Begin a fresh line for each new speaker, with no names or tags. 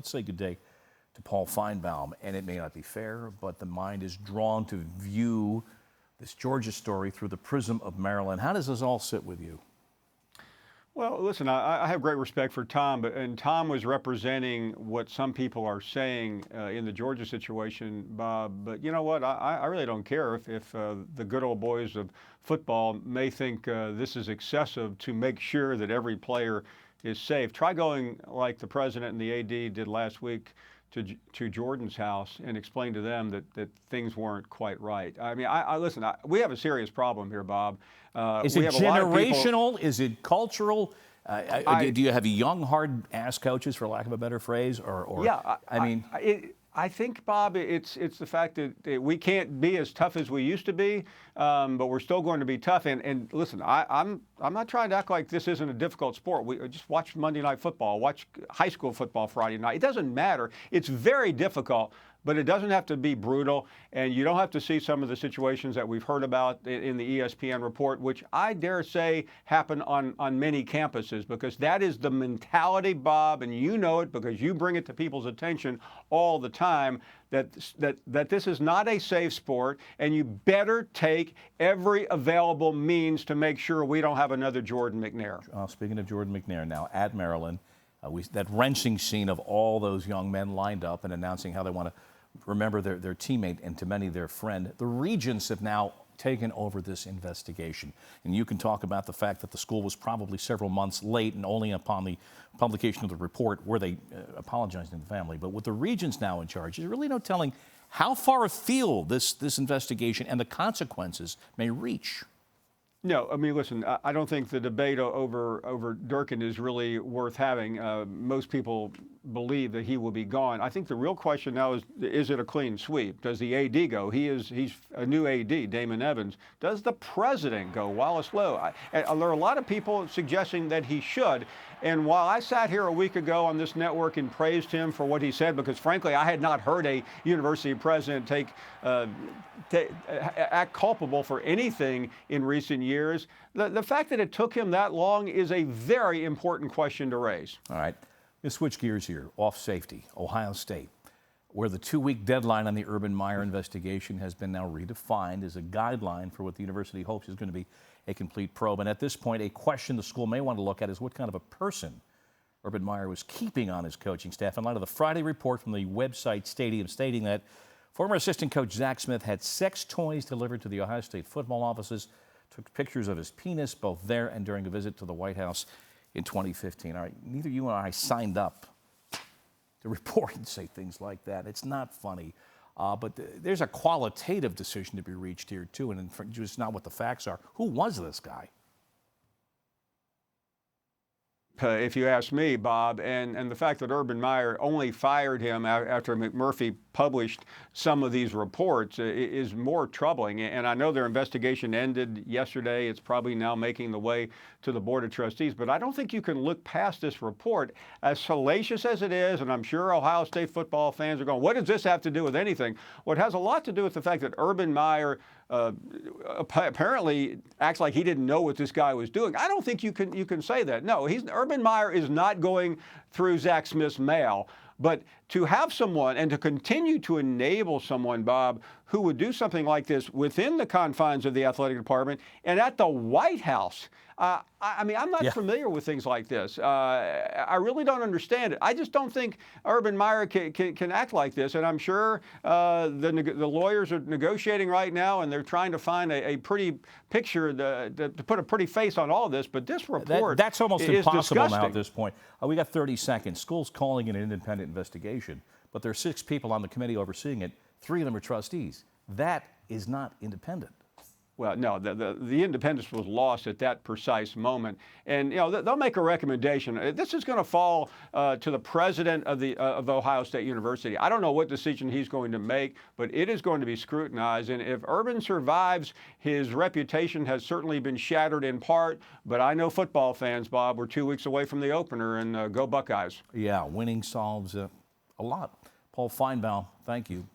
Let's say good day to Paul Finebaum, and it may not be fair, but the mind is drawn to view this Georgia story through the prism of Maryland. How does this all sit with you?
Well, listen, I have great respect for Tom, and Tom was representing what some people are saying in the Georgia situation, Bob. But you know what? I really don't care if the good old boys of football may think this is excessive to make sure that every player is safe. Try going like the president and the AD did last week to Jordan's house and explain to them that things weren't quite right. I mean, listen, we have a serious problem here, Bob.
Is it generational? Is it cultural? Do you have young, hard-ass coaches, for lack of a better phrase?
Yeah, I think, Bob, it's the fact that we can't be as tough as we used to be, but we're still going to be tough. And listen, I'm not trying to act like this isn't a difficult sport. We just watch Monday Night Football, watch high school football Friday night. It doesn't matter. It's very difficult, but it doesn't have to be brutal, and you don't have to see some of the situations that we've heard about in the ESPN report, which I dare say happen on many campuses, because that is the mentality, Bob, and you know it because you bring it to people's attention all the time, that this is not a safe sport, and you better take every available means to make sure we don't have another Jordan McNair.
Speaking of Jordan McNair, now at Maryland, that wrenching scene of all those young men lined up and announcing how they want to remember their teammate and, to many, their friend. The regents have now taken over this investigation. And you can talk about the fact that the school was probably several months late, and only upon the publication of the report were they apologizing to the family. But with the regents now in charge, there's really no telling how far afield this investigation and the consequences may reach.
No, I mean, listen, I don't think the debate over Durkin is really worth having. Most people believe that he will be gone. I think the real question now is it a clean sweep? Does the AD go? He's a new AD, Damon Evans. Does the president go, Wallace Loh? There are a lot of people suggesting that he should. And while I sat here a week ago on this network and praised him for what he said, because frankly, I had not heard a university president act culpable for anything in recent years, the fact that it took him that long is a very important question to raise.
All right. Let's switch gears here. Off safety, Ohio State, where the 2-week deadline on the Urban Meyer investigation has been now redefined as a guideline for what the university hopes is going to be a complete probe. And at this point, a question the school may want to look at is what kind of a person Urban Meyer was keeping on his coaching staff, in light of the Friday report from the website Stadium stating that former assistant coach Zach Smith had sex toys delivered to the Ohio State football offices, took pictures of his penis both there and during a visit to the White House in 2015. All right, neither you nor I signed up to report and say things like that. It's not funny. But there's a qualitative decision to be reached here, too, and just not what the facts are. Who was this guy?
If you ask me, Bob, and the fact that Urban Meyer only fired him after McMurphy published some of these reports is more troubling. And I know their investigation ended yesterday. It's probably now making the way to the Board of Trustees. But I don't think you can look past this report, as salacious as it is, and I'm sure Ohio State football fans are going, what does this have to do with anything? Well, it has a lot to do with the fact that Urban Meyer apparently acts like he didn't know what this guy was doing. I don't think you can say that. No, Urban Meyer is not going through Zach Smith's mail. But to have someone and to continue to enable someone, Bob, who would do something like this within the confines of the athletic department and at the White House, I mean, I'm not familiar with things like this. I really don't understand it. I just don't think Urban Meyer can act like this. And I'm sure the lawyers are negotiating right now, and they're trying to find a pretty picture to put a pretty face on all of this. But this report
that's almost impossible
disgusting.
Now at this point. We got 30 seconds. School's calling it an independent investigation, but there are 6 people on the committee overseeing it. 3 of them are trustees. That is not independent.
Well, no, the independence was lost at that precise moment. And, you know, they'll make a recommendation. This is going to fall to the president of Ohio State University. I don't know what decision he's going to make, but it is going to be scrutinized. And if Urban survives, his reputation has certainly been shattered in part. But I know football fans, Bob, we're 2 weeks away from the opener, and go Buckeyes.
Yeah, winning solves a lot. Paul Finebaum, thank you.